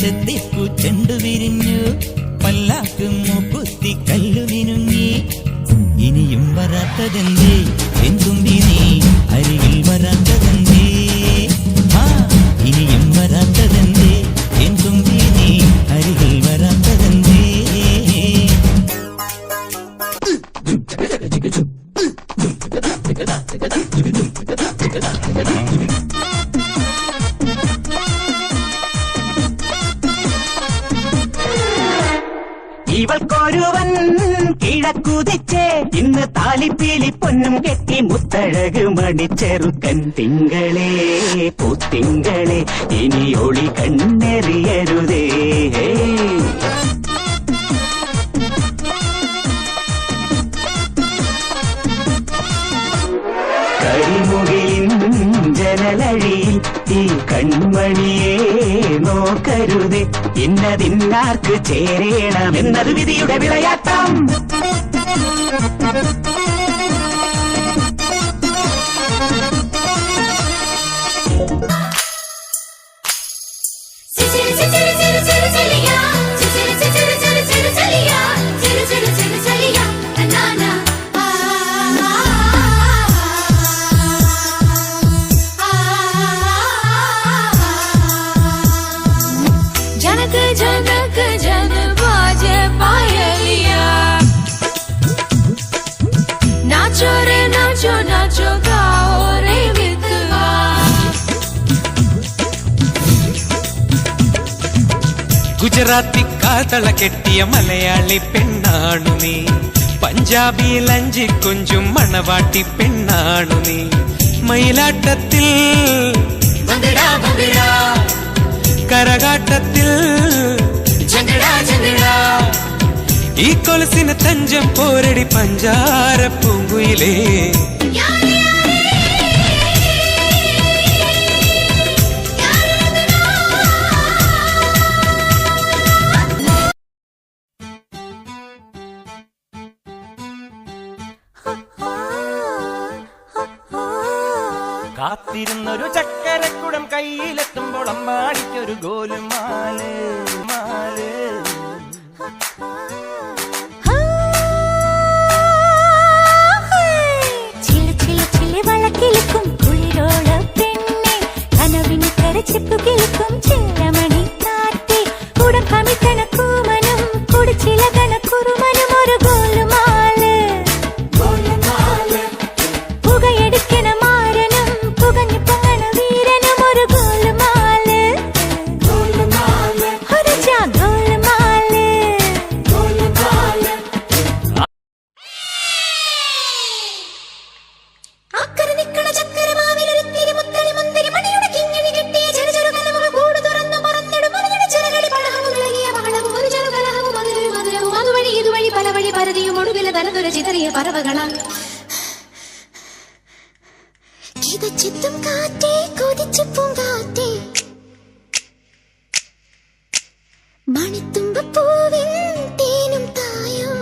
ചെത്തിപ്പൂ ചെണ്ടു വിരിഞ്ഞു പല്ലാക്ക് മൂക്കുത്തി കല്ലു മിനുങ്ങി ഇനിയും വരാത്തതെന്തേ എന്തുമ്പി നീ അരികിൽ വരാത്തതെന്തേ ഇനിയും വരാത്തതെന്തേ എന്തുമ്പി നീ അരികിൽ വരാത്തതെന്തേ ഇവൾക്കൊരുവൻ കിഴക്കുതിച്ചേ ഇന്ന് താലിപ്പീലി പൊന്നും കെട്ടി മുത്തഴക് മണിച്ചെറുക്കൻ തിങ്കളേ പൂത്തിങ്കളെ ഇനി ഒളി കണ്ണെറിയരുതേ കരിമുകിലിൻ ജനലഴിയിൽ ഈ കൺമണിയെ നോക്കരുതേ ഇന്നതിന്നാർക്ക് ചേരേണമെന്നത് വിധിയുടെ വിളയാട്ടം जनक जन बाजे पायलिया नाचो रे नाचो नाचो गाओ रे विधवा ഗുജറാത്തി കാതള കെട്ടിയ മലയാളി പെണ്ണാണു നീ പഞ്ചാബി ലഞ്ചി കൊഞ്ചും മണവാട്ടി പെണ്ണാണു നീ മയിലാട്ടത്തിൽ കരകാട്ടത്തിൽ ഈ കൊലസിന് തഞ്ചം പോരടി പഞ്ചാര പൂങ്കുയിലേ കാത്തിരുന്നൊരു ചക്കരക്കുടം കയ്യിലെത്തുമ്പോൾ അമ്മാടിക്കൊരു ഗോലുമാല് മാല് വളക്കിളിക്കും കുളിരോള പെണ്ണെ കനവിന് കരച്ചിപ്പു കിളിക്കും ചെല്ലമണി കാറ്റി കുടം കമിത്തണ കൂമനും കുടിച്ചില കണക്കുറുമനും ഒരു ഗോലുമാല് പുകയടിക്കണ മാരനും പുകഞ്ഞു പൊങ്ങണ വീരനും ഒരു ഗോലുമാല് ഒരു ജാ ഗോലുമാല് അക്കരെ നിക്കണ ചക്കരമാവിലൊരുത്തിരി മുത്തരി മുന്തിരി മണിയുടെ കിങ്ങിണി കെട്ടിയ ചെറു ചെറു കലമുകൾ കൂട് തുറന്നു പറന്നിടും മണിയുടെ ചിറകളി പടഹവും ഇളകിയ മകളവും ഒരു ചെറു കലഹവും മധുരവും മധുരവും അതുവഴി ഇതുവഴി പല വഴി പരതിയും ഒടുവിലെ തലതുര ചിതറിയ പറവകളാൽ കിതച്ചെത്തും കാറ്റേ കൊതിച്ചു പൂങ്കാറ്റേ മണിത്തുമ്പപ്പൂവിൻ തേനും തായോ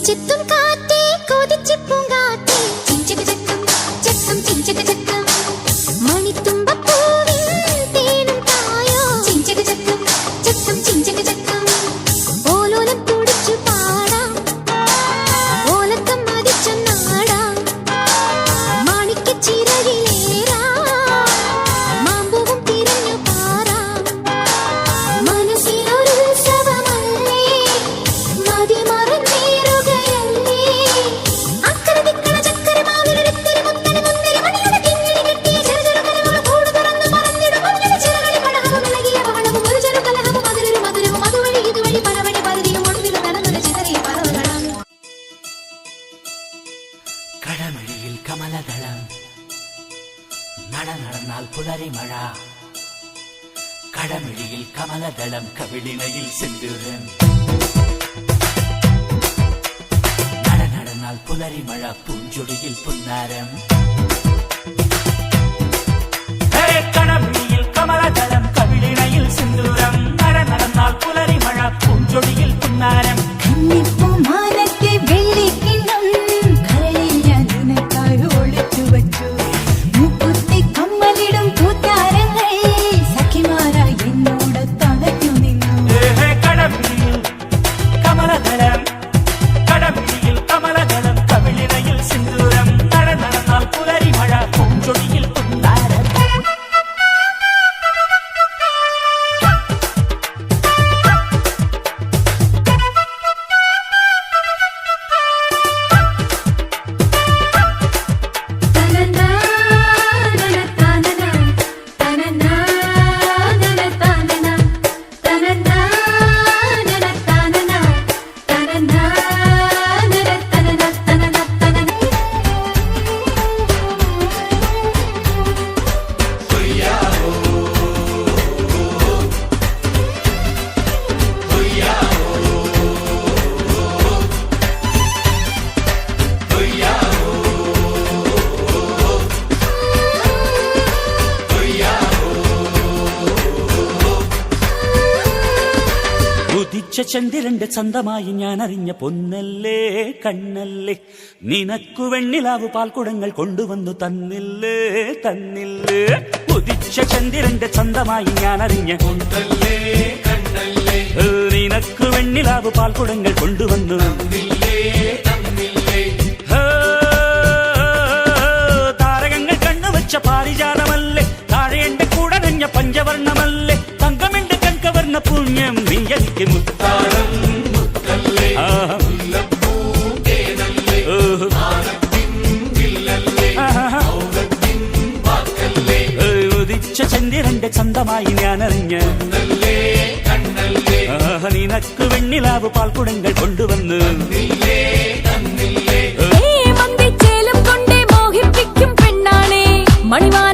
ചിത്തും കാറ്റേ കൊതിച്ചു പൂങ്കാറ്റേ ചിഞ്ചക ചക്കം ചക്കം ചിഞ്ചക ചക്കം മണിത്തുമ്പപ്പൂവിൻ തേനും തായോ ചിഞ്ചക ചക്കം ചക്കം ചിഞ്ചക ചക്കം ഓലോലം തുടിച്ചു പാടാം ഓലക്കം മതിച്ചു നാടാം നടന്നാൽ പുലരി മഴ കടമിഴിയിൽ കമലദളം കവിളിണയിൽ സിന്ദൂരം നടന്നാൽ പുലരി മഴ പൂഞ്ചൊടിയിൽ പുന്നാരം കടമിഴിയിൽ കമലദളം കവിളിണയിൽ സിന്ദൂരം നടന്നാൽ പുലരി മഴ പൂഞ്ചൊടിയിൽ പുന്നാരം മാനത്തെ വെള്ളിക്കിണ്ണം കരളിൽ ഞാൻ നിനക്കായി ഒളിച്ചു വച്ചു മുക്കുത്തി കമ്മലിടും കൂത്താരങ്ങൾ സഖിമാരായി എന്നോട് തളച്ചു നിന്നു കടമിഴിയിൽ കമലദളം കടമിഴിയിൽ കമലദളം കവിളിണയിൽ സിന്ദൂരം നടന്നാൽ പുലരി മഴ പൂഞ്ചൊടിയിൽ പുന്നാരം ഉദിച്ച ചന്ദ്രന്റെ ചന്തമായി ഞാൻ അറിഞ്ഞ പൊന്നല്ലേ കണ്ണല്ലേ നിനക്കു വെണ്ണിലാവു പാൽക്കുടങ്ങൾ കൊണ്ടുവന്നു തന്നില്ലേ തന്നില്ലേ ഉദിച്ച ചന്ദ്രന്റെ ചന്തമായി ഞാൻ അറിഞ്ഞ പൊന്നല്ലേ കണ്ണല്ലേ നിനക്കു വെണ്ണിലാവു പാൽക്കുടങ്ങൾ കൊണ്ടുവന്നു താരകങ്ങൾ കണ്ണുവച്ച പാരിജാതമല്ലേ താഴെ എന്റെ കൂടെ നഞ്ഞ പഞ്ചവർണ്ണമല്ലേ തങ്കമെന്റെ കൺകവർണ്ണ പുണ്യം നീ എനിക്ക് മുത്താരം ഉദിച്ച ചന്ദ്രന്റെ ചന്തമായി ഞാൻ അറിഞ്ഞ നിനക്ക് വെണ്ണിലാവ് പാൽക്കുടങ്ങൾ കൊണ്ടുവന്ന് മന്ദിച്ചേലും കൊണ്ടേ മോഹിപ്പിക്കും പെണ്ണാണേ മണിമാ